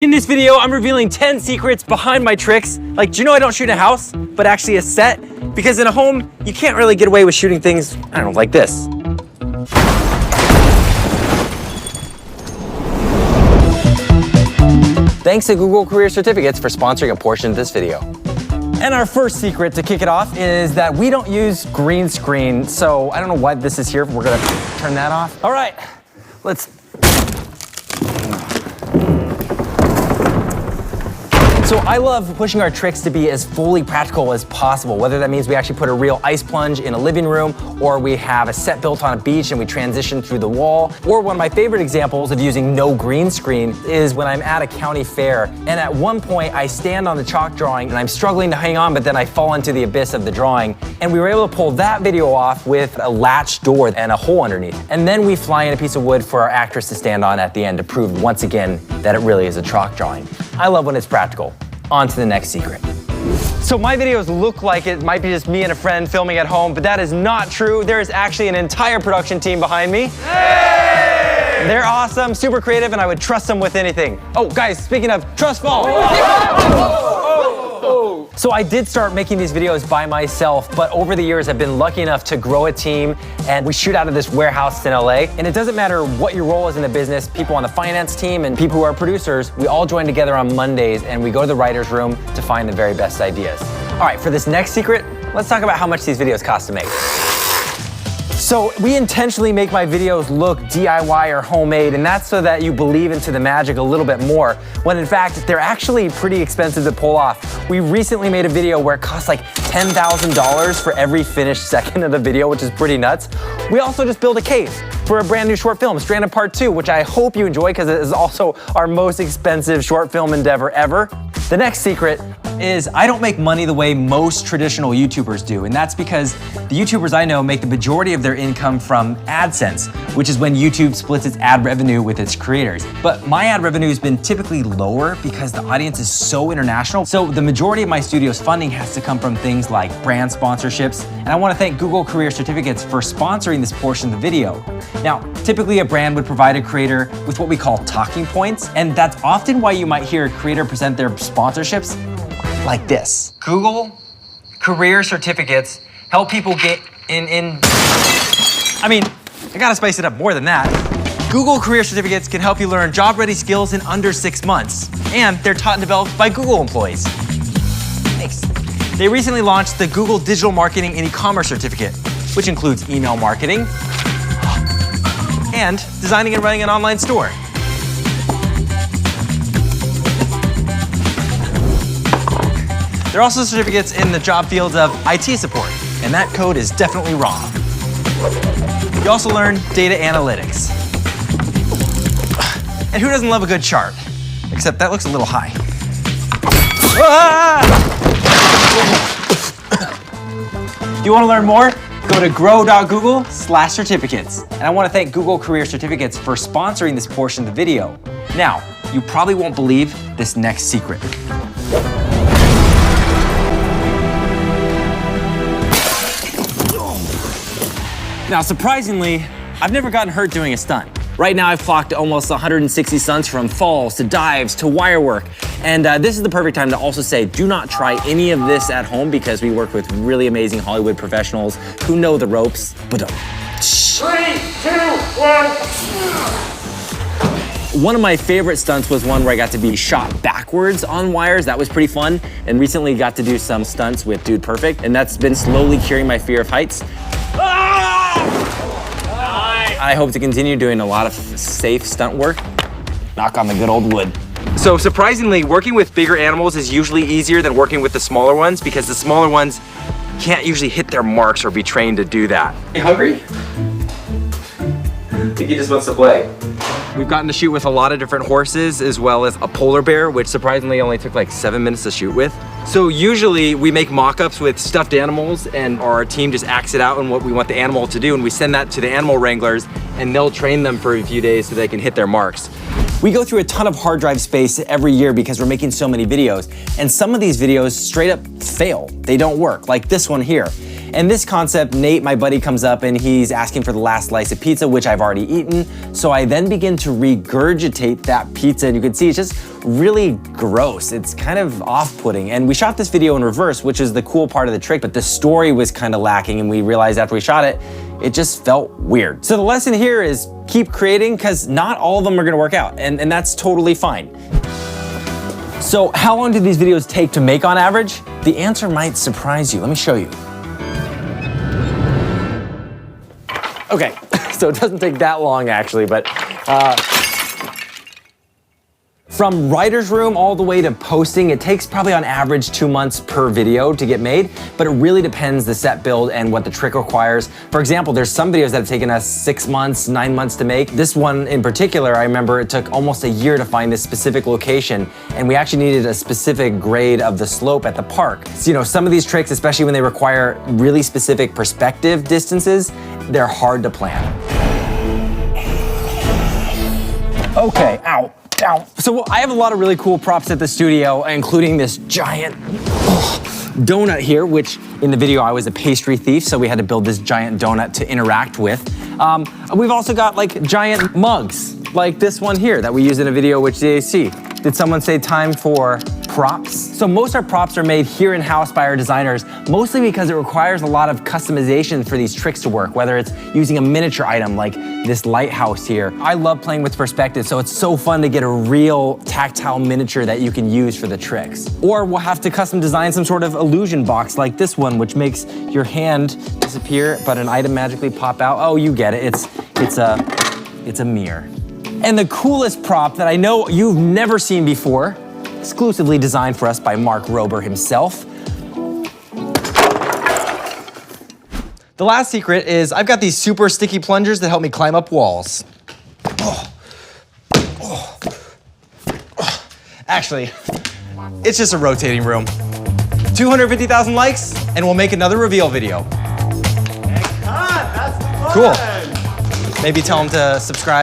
In this video, I'm revealing 10 secrets behind my tricks. Like, do you know I don't shoot in a house, but actually a set? Because in a home, you can't really get away with shooting things, I don't know, like this. Thanks to Google Career Certificates for sponsoring a portion of this video. And our first secret to kick it off is that we don't use green screen. So I don't know why this is here. We're gonna turn that off. All right, let's. So I love pushing our tricks to be as fully practical as possible, whether that means we actually put a real ice plunge in a living room, or we have a set built on a beach and we transition through the wall. Or one of my favorite examples of using no green screen is when I'm at a county fair, and at one point I stand on the chalk drawing and I'm struggling to hang on, but then I fall into the abyss of the drawing. And we were able to pull that video off with a latch door and a hole underneath. And then we fly in a piece of wood for our actress to stand on at the end to prove once again that it really is a chalk drawing. I love when it's practical. On to the next secret. So my videos look like it might be just me and a friend filming at home, but that is not true. There is actually an entire production team behind me. Hey! They're awesome, super creative, and I would trust them with anything. Oh, guys, speaking of, trust fall. So I did start making these videos by myself, but over the years I've been lucky enough to grow a team, and we shoot out of this warehouse in LA. And it doesn't matter what your role is in the business, people on the finance team and people who are producers, we all join together on Mondays and we go to the writer's room to find the very best ideas. All right, for this next secret, let's talk about how much these videos cost to make. So we intentionally make my videos look DIY or homemade, and that's so that you believe into the magic a little bit more, when in fact, they're actually pretty expensive to pull off. We recently made a video where it costs like $10,000 for every finished second of the video, which is pretty nuts. We also just built a cave for a brand new short film, Stranded Part 2, which I hope you enjoy because it is also our most expensive short film endeavor ever. The next secret is I don't make money the way most traditional YouTubers do, and that's because the YouTubers I know make the majority of their income from AdSense, which is when YouTube splits its ad revenue with its creators. But my ad revenue has been typically lower because the audience is so international. So the majority of my studio's funding has to come from things like brand sponsorships, and I want to thank Google Career Certificates for sponsoring this portion of the video. Now, typically a brand would provide a creator with what we call talking points, and that's often why you might hear a creator present their sponsorships like this. Google Career Certificates help people get I mean, I gotta spice it up more than that. Google Career Certificates can help you learn job-ready skills in under 6 months, and they're taught and developed by Google employees. Thanks. They recently launched the Google Digital Marketing and E-commerce Certificate, which includes email marketing and designing and running an online store. There are also certificates in the job fields of IT support, and that code is definitely wrong. You also learn data analytics. And who doesn't love a good chart? Except that looks a little high. Do you want to learn more? Go to grow.google/certificates. And I want to thank Google Career Certificates for sponsoring this portion of the video. Now, you probably won't believe this next secret. Now, surprisingly, I've never gotten hurt doing a stunt. Right now, I've clocked almost 160 stunts, from falls to dives to wire work. And this is the perfect time to also say, do not try any of this at home, because we work with really amazing Hollywood professionals who know the ropes. But 3, 2, 1. One of my favorite stunts was one where I got to be shot backwards on wires. That was pretty fun. And recently got to do some stunts with Dude Perfect, and that's been slowly curing my fear of heights. I hope to continue doing a lot of safe stunt work. Knock on the good old wood. So surprisingly, working with bigger animals is usually easier than working with the smaller ones, because the smaller ones can't usually hit their marks or be trained to do that. You hungry? I think he just wants to play. We've gotten to shoot with a lot of different horses, as well as a polar bear, which surprisingly only took like 7 minutes to shoot with. So usually we make mock-ups with stuffed animals, and our team just acts it out on what we want the animal to do, and we send that to the animal wranglers, and they'll train them for a few days so they can hit their marks. We go through a ton of hard drive space every year because we're making so many videos, and some of these videos straight up fail. They don't work, like this one here. And this concept, Nate, my buddy, comes up and he's asking for the last slice of pizza, which I've already eaten. So I then begin to regurgitate that pizza, and you can see it's just really gross. It's kind of off-putting. And we shot this video in reverse, which is the cool part of the trick, but the story was kind of lacking, and we realized after we shot it, it just felt weird. So the lesson here is keep creating, because not all of them are gonna work out, and that's totally fine. So how long do these videos take to make on average? The answer might surprise you. Let me show you. Okay, so it doesn't take that long actually, but from writer's room all the way to posting, it takes probably on average 2 months per video to get made, but it really depends the set build and what the trick requires. For example, there's some videos that have taken us 6 months, 9 months to make. This one in particular, I remember it took almost a year to find this specific location, and we actually needed a specific grade of the slope at the park. So, you know, some of these tricks, especially when they require really specific perspective distances, they're hard to plan. Okay, ow. So I have a lot of really cool props at the studio, including this giant donut here, which in the video I was a pastry thief, so we had to build this giant donut to interact with. We've also got like giant mugs, like this one here that we used in a video with JAC. Did someone say time for props? So most of our props are made here in-house by our designers, mostly because it requires a lot of customization for these tricks to work, whether it's using a miniature item like this lighthouse here. I love playing with perspective, so it's so fun to get a real tactile miniature that you can use for the tricks. Or we'll have to custom design some sort of illusion box like this one, which makes your hand disappear, but an item magically pop out. Oh, you get it, it's a mirror. And the coolest prop that I know you've never seen before, exclusively designed for us by Mark Rober himself. The last secret is I've got these super sticky plungers that help me climb up walls. Actually, it's just a rotating room. 250,000 likes, and we'll make another reveal video. That's the plan. Cool. Maybe tell them to subscribe.